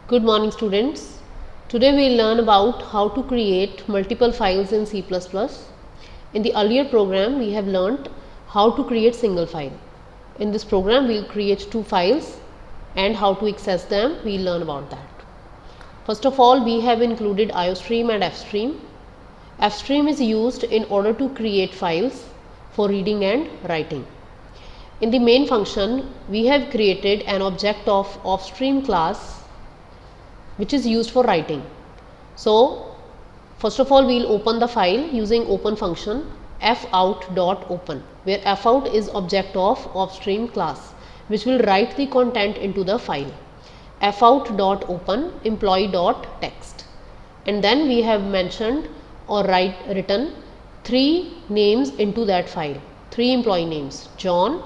Good morning students. Today we will learn about how to create multiple files in C++. In the earlier program we have learnt how to create single file. In this program we will create two files and how to access them, we will learn about that. First of all, we have included IOStream and FStream. FStream is used in order to create files for reading and writing. In the main function we have created an object of offstream class which is used for writing. So first of all we will open the file using open function fout.open, where fout is object of offstream class which will write the content into the file. fout.open employee.text, and then we have mentioned or written three names into that file, three employee names, John,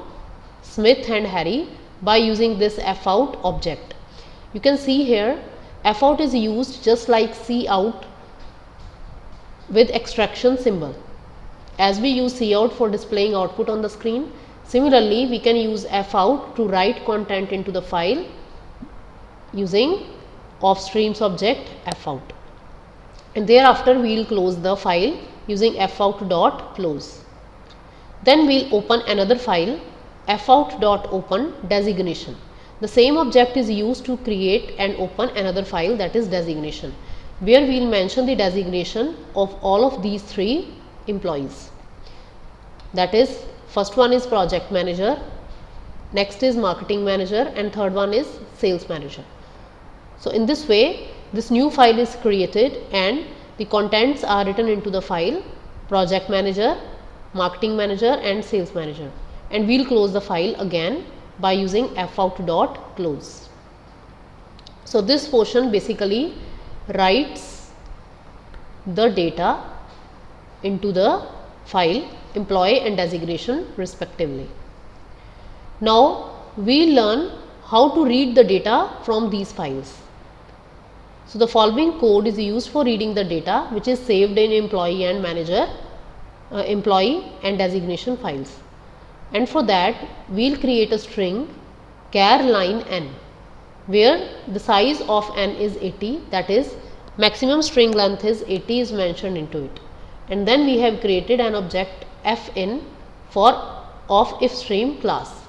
Smith and Harry, by using this fout object. You can see here fout is used just like cout with extraction symbol. As we use cout for displaying output on the screen, similarly we can use fout to write content into the file using offstream's object fout, and thereafter we will close the file using fout.close. Then we will open another file, fout.open designation. The same object is used to create and open another file, that is designation, where we will mention the designation of all of these three employees. That is, first one is project manager, next is marketing manager, and third one is sales manager. So in this way this new file is created and the contents are written into the file, project manager, marketing manager and sales manager, and we will close the file again by using fout.close. So this portion basically writes the data into the file, employee and designation respectively. Now we learn how to read the data from these files. So the following code is used for reading the data which is saved in employee and manager, employee and designation files. And for that we will create a string char line n, where the size of n is 80, that is maximum string length is 80 is mentioned into it. And then we have created an object fin for of ifstream class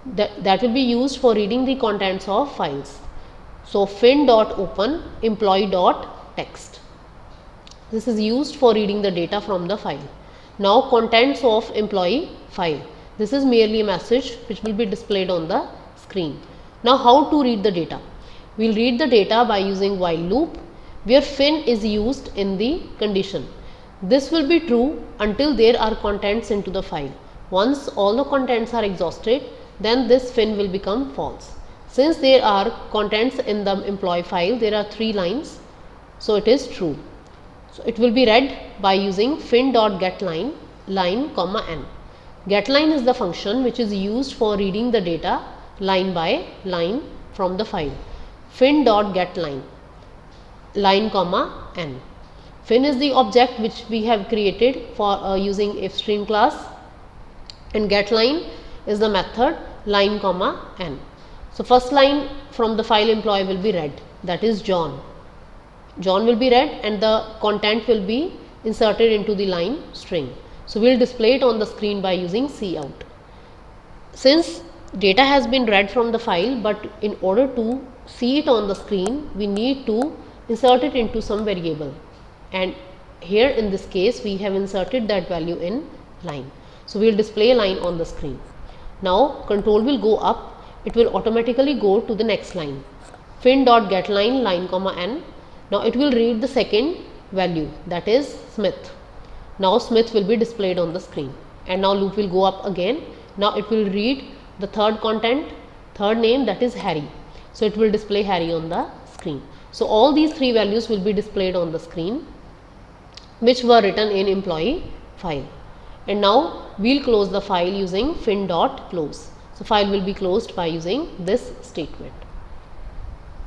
that will be used for reading the contents of files. So fin.open employee.text, this is used for reading the data from the file. Now contents of employee file, this is merely a message which will be displayed on the screen. Now how to read the data? We will read the data by using while loop, where fin is used in the condition. This will be true until there are contents into the file. Once all the contents are exhausted, then this fin will become false. Since there are contents in the employee file, there are three lines, so it is true. So it will be read by using fin.getLine line comma n. GetLine is the function which is used for reading the data line by line from the file. Fin.getLine line comma n. Fin is the object which we have created for using ifstream class, and getLine is the method line comma n. So first line from the file employee will be read, that is John. John will be read and the content will be inserted into the line string. So we will display it on the screen by using cout. Since data has been read from the file, but in order to see it on the screen we need to insert it into some variable, and here in this case we have inserted that value in line. So we will display a line on the screen. Now control will go up, it will automatically go to the next line, fin.getLine line comma n. Now it will read the second value, that is Smith. Now Smith will be displayed on the screen, and now loop will go up again. Now it will read the third content, third name, that is Harry. So it will display Harry on the screen. So all these three values will be displayed on the screen which were written in employee file. And now we will close the file using fin.close. So file will be closed by using this statement.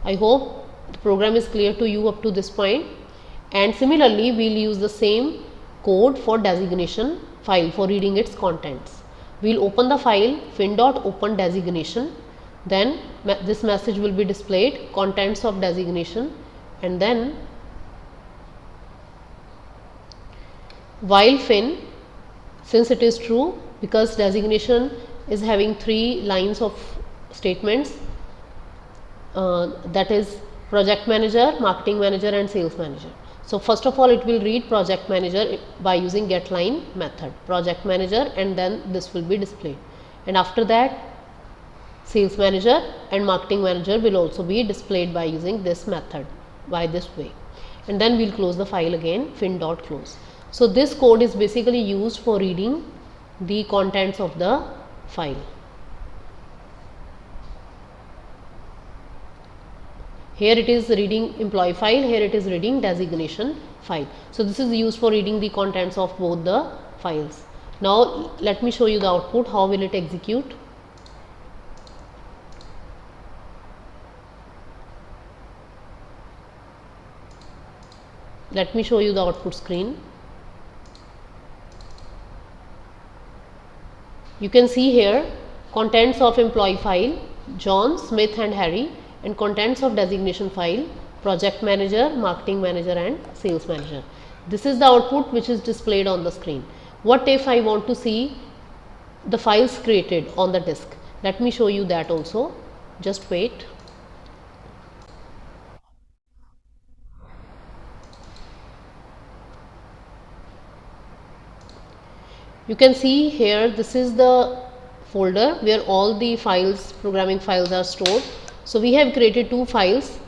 I hope the program is clear to you up to this point, and similarly we will use the same code for designation file for reading its contents. We will open the file fin.open designation. Then this message will be displayed, contents of designation, and then while fin, since it is true, because designation is having 3 lines of statements, that is project manager, marketing manager and sales manager. So first of all it will read project manager by using getLine method, project manager, and then this will be displayed, and after that sales manager and marketing manager will also be displayed by using this method, by this way, and then we will close the file again, fin.close. So this code is basically used for reading the contents of the file. Here it is reading employee file, here it is reading designation file. So this is used for reading the contents of both the files. Now let me show you the output, how will it execute. Let me show you the output screen. You can see here contents of employee file John, Smith and Harry, and contents of designation file project manager, marketing manager and sales manager. This is the output which is displayed on the screen. What if I want to see the files created on the disk? Let me show you that also. Just wait. You can see here this is the folder where all the files, programming files are stored. So we have created 2 files.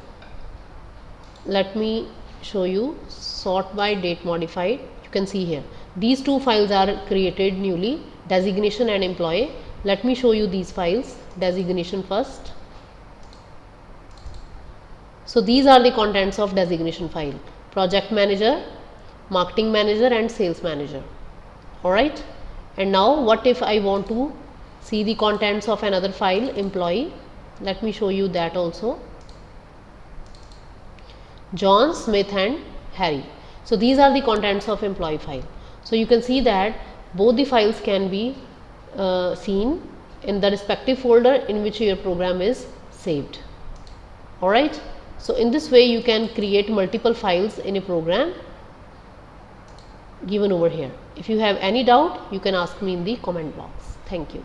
Let me show you, sort by date modified. You can see here these 2 files are created newly, designation and employee. Let me show you these files, designation first. So these are the contents of designation file, project manager, marketing manager and sales manager. Alright, and now what if I want to see the contents of another file, employee? Let me show you that also. John, Smith and Harry. So these are the contents of employee file. So you can see that both the files can be seen in the respective folder in which your program is saved. Alright, so in this way you can create multiple files in a program given over here. If you have any doubt, you can ask me in the comment box. Thank you.